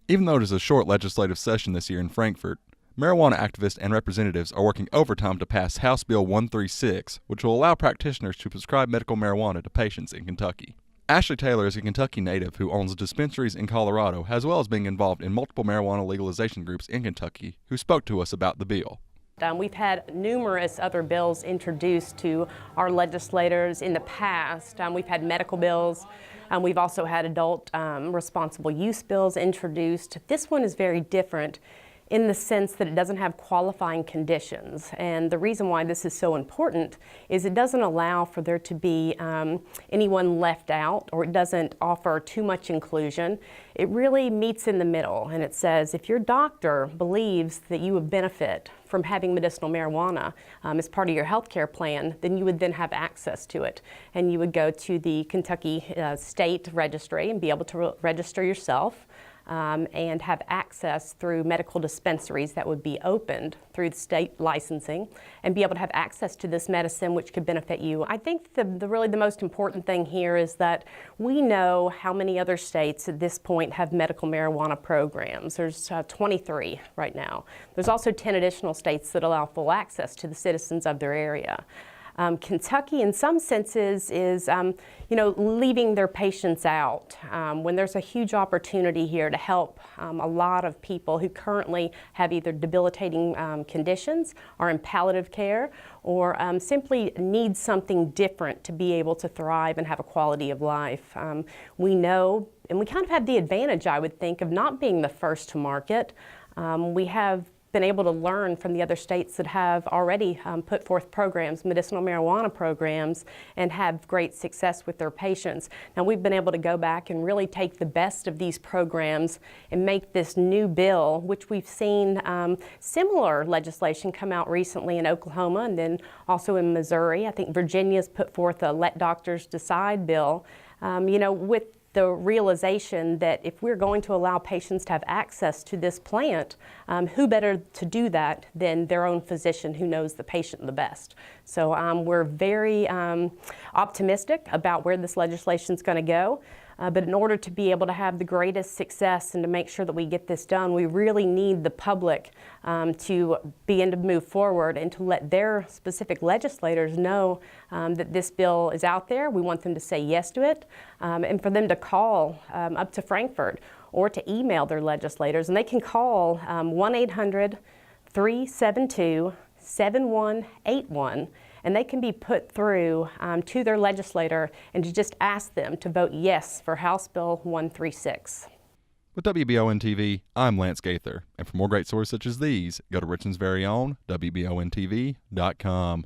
Even though it is a short legislative session this year in Frankfort, marijuana activists and representatives are working overtime to pass House Bill 136, which will allow practitioners to prescribe medical marijuana to patients in Kentucky. Ashley Taylor is a Kentucky native who owns dispensaries in Colorado, as well as being involved in multiple marijuana legalization groups in Kentucky, who spoke to us about the bill. We've had numerous other bills introduced to our legislators in the past. We've had medical bills. We've also had adult responsible use bills introduced. This one is very different in the sense that it doesn't have qualifying conditions. And the reason why this is so important is it doesn't allow for there to be anyone left out, or it doesn't offer too much inclusion. It really meets in the middle, and it says if your doctor believes that you would benefit from having medicinal marijuana as part of your health care plan, then you would then have access to it. And you would go to the Kentucky State Registry and be able to register yourself. And have access through medical dispensaries that would be opened through the state licensing, and be able to have access to this medicine, which could benefit you. I think really the most important thing here is that we know how many other states at this point have medical marijuana programs. There's 23 right now. There's also 10 additional states that allow full access to the citizens of their area. Kentucky, in some senses, is leaving their patients out when there's a huge opportunity here to help a lot of people who currently have either debilitating conditions, are in palliative care, or simply need something different to be able to thrive and have a quality of life. We know, and we kind of have the advantage, I would think, of not being the first to market. We have been able to learn from the other states that have already put forth programs, medicinal marijuana programs, and have great success with their patients. Now we've been able to go back and really take the best of these programs and make this new bill, which we've seen similar legislation come out recently in Oklahoma and then also in Missouri. I think Virginia's put forth a Let Doctors Decide bill, with the realization that if we're going to allow patients to have access to this plant, who better to do that than their own physician who knows the patient the best. So we're very optimistic about where this legislation is going to go. But in order to be able to have the greatest success and to make sure that we get this done, we really need the public to begin to move forward and to let their specific legislators know that this bill is out there. We want them to say yes to it, and for them to call up to Frankfort or to email their legislators. And they can call 1-800-372-7181. And they can be put through to their legislator and to just ask them to vote yes for House Bill 136. With WBON TV, I'm Lance Gaither, and for more great stories such as these, go to Richmond's very own WBONTV.com.